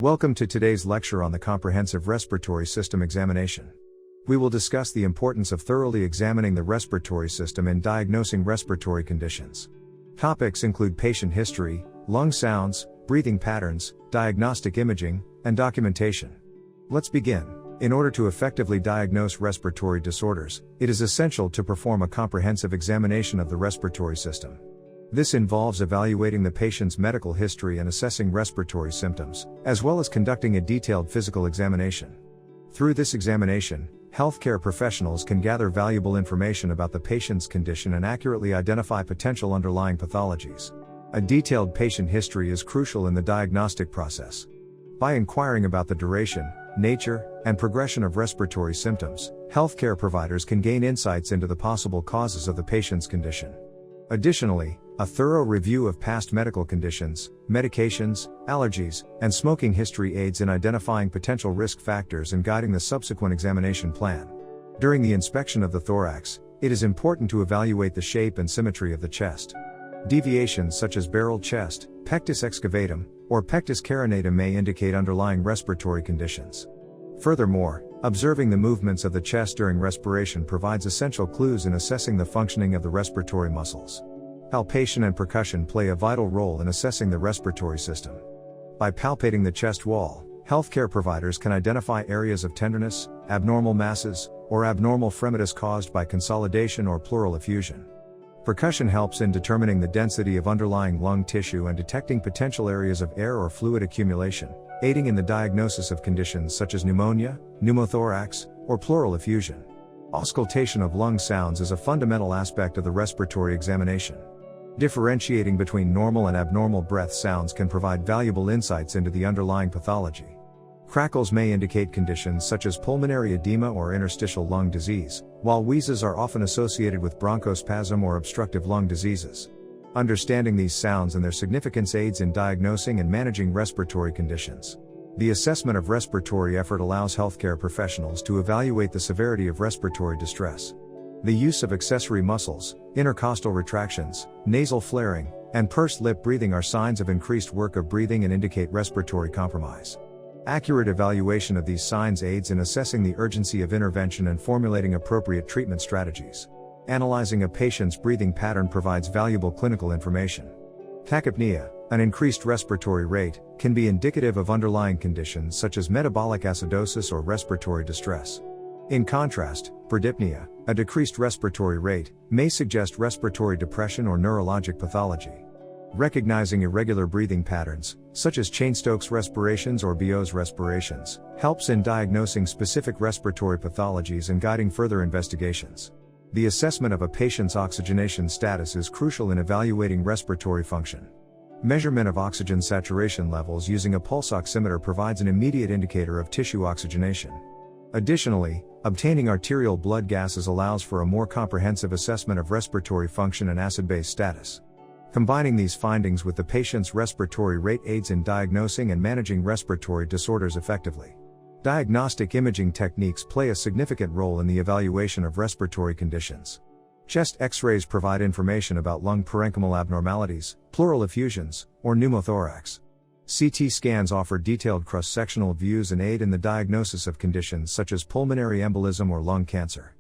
Welcome to today's lecture on the comprehensive respiratory system examination. We will discuss the importance of thoroughly examining the respiratory system in diagnosing respiratory conditions. Topics include patient history, lung sounds, breathing patterns, diagnostic imaging, and documentation. Let's begin. In order to effectively diagnose respiratory disorders, it is essential to perform a comprehensive examination of the respiratory system. This involves evaluating the patient's medical history and assessing respiratory symptoms, as well as conducting a detailed physical examination. Through this examination, healthcare professionals can gather valuable information about the patient's condition and accurately identify potential underlying pathologies. A detailed patient history is crucial in the diagnostic process. By inquiring about the duration, nature, and progression of respiratory symptoms, healthcare providers can gain insights into the possible causes of the patient's condition. Additionally, a thorough review of past medical conditions, medications, allergies, and smoking history aids in identifying potential risk factors and guiding the subsequent examination plan. During the inspection of the thorax, it is important to evaluate the shape and symmetry of the chest. Deviations such as barrel chest, pectus excavatum, or pectus carinatum may indicate underlying respiratory conditions. Furthermore, observing the movements of the chest during respiration provides essential clues in assessing the functioning of the respiratory muscles. Palpation and percussion play a vital role in assessing the respiratory system. By palpating the chest wall, healthcare providers can identify areas of tenderness, abnormal masses, or abnormal fremitus caused by consolidation or pleural effusion. Percussion helps in determining the density of underlying lung tissue and detecting potential areas of air or fluid accumulation, aiding in the diagnosis of conditions such as pneumonia, pneumothorax, or pleural effusion. Auscultation of lung sounds is a fundamental aspect of the respiratory examination. Differentiating between normal and abnormal breath sounds can provide valuable insights into the underlying pathology. Crackles may indicate conditions such as pulmonary edema or interstitial lung disease, while wheezes are often associated with bronchospasm or obstructive lung diseases. Understanding these sounds and their significance aids in diagnosing and managing respiratory conditions. The assessment of respiratory effort allows healthcare professionals to evaluate the severity of respiratory distress. The use of accessory muscles, intercostal retractions, nasal flaring, and pursed lip breathing are signs of increased work of breathing and indicate respiratory compromise. Accurate evaluation of these signs aids in assessing the urgency of intervention and formulating appropriate treatment strategies. Analyzing a patient's breathing pattern provides valuable clinical information. Tachypnea, an increased respiratory rate, can be indicative of underlying conditions such as metabolic acidosis or respiratory distress. In contrast, bradypnea, a decreased respiratory rate, may suggest respiratory depression or neurologic pathology. Recognizing irregular breathing patterns, such as Cheyne-Stokes respirations or Biot's respirations, helps in diagnosing specific respiratory pathologies and guiding further investigations. The assessment of a patient's oxygenation status is crucial in evaluating respiratory function. Measurement of oxygen saturation levels using a pulse oximeter provides an immediate indicator of tissue oxygenation. Additionally, obtaining arterial blood gases allows for a more comprehensive assessment of respiratory function and acid-base status. Combining these findings with the patient's respiratory rate aids in diagnosing and managing respiratory disorders effectively. Diagnostic imaging techniques play a significant role in the evaluation of respiratory conditions. Chest X-rays provide information about lung parenchymal abnormalities, pleural effusions, or pneumothorax. CT scans offer detailed cross-sectional views and aid in the diagnosis of conditions such as pulmonary embolism or lung cancer.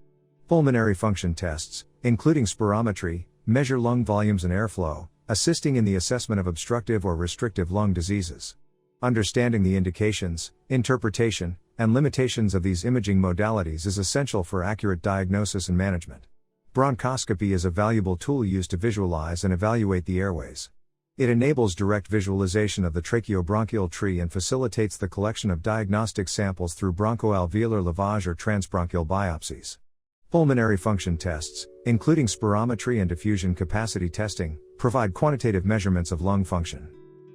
Pulmonary function tests, including spirometry, measure lung volumes and airflow, assisting in the assessment of obstructive or restrictive lung diseases. Understanding the indications, interpretation, and limitations of these imaging modalities is essential for accurate diagnosis and management. Bronchoscopy is a valuable tool used to visualize and evaluate the airways. It enables direct visualization of the tracheobronchial tree and facilitates the collection of diagnostic samples through bronchoalveolar lavage or transbronchial biopsies. Pulmonary function tests, including spirometry and diffusion capacity testing, provide quantitative measurements of lung function.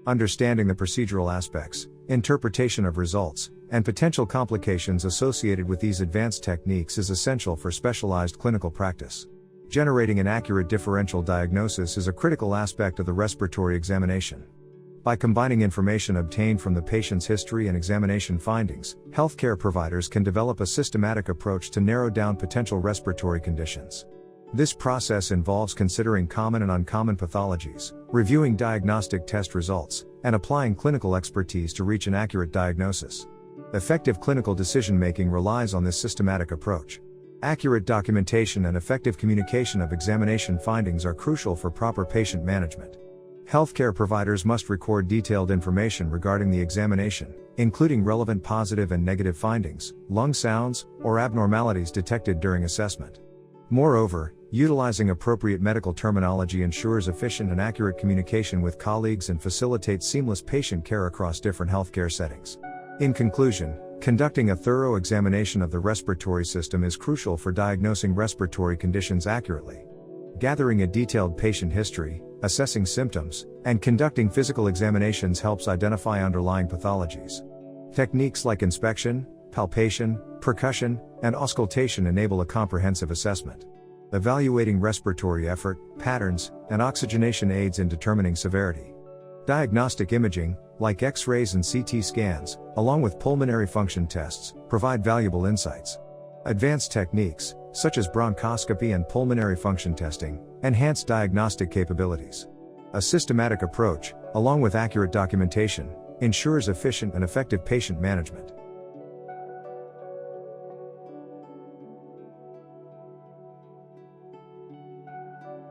Understanding the procedural aspects, interpretation of results, and potential complications associated with these advanced techniques is essential for specialized clinical practice. Generating an accurate differential diagnosis is a critical aspect of the respiratory examination. By combining information obtained from the patient's history and examination findings, healthcare providers can develop a systematic approach to narrow down potential respiratory conditions. This process involves considering common and uncommon pathologies, reviewing diagnostic test results, and applying clinical expertise to reach an accurate diagnosis. Effective clinical decision-making relies on this systematic approach. Accurate documentation and effective communication of examination findings are crucial for proper patient management. Healthcare providers must record detailed information regarding the examination, including relevant positive and negative findings, lung sounds, or abnormalities detected during assessment. Moreover, utilizing appropriate medical terminology ensures efficient and accurate communication with colleagues and facilitates seamless patient care across different healthcare settings. In conclusion, conducting a thorough examination of the respiratory system is crucial for diagnosing respiratory conditions accurately. Gathering a detailed patient history, assessing symptoms, and conducting physical examinations helps identify underlying pathologies. Techniques like inspection, palpation, percussion, and auscultation enable a comprehensive assessment. Evaluating respiratory effort, patterns, and oxygenation aids in determining severity. Diagnostic imaging, like X-rays and CT scans, along with pulmonary function tests, provide valuable insights. Advanced techniques, such as bronchoscopy and pulmonary function testing, enhance diagnostic capabilities. A systematic approach, along with accurate documentation, ensures efficient and effective patient management.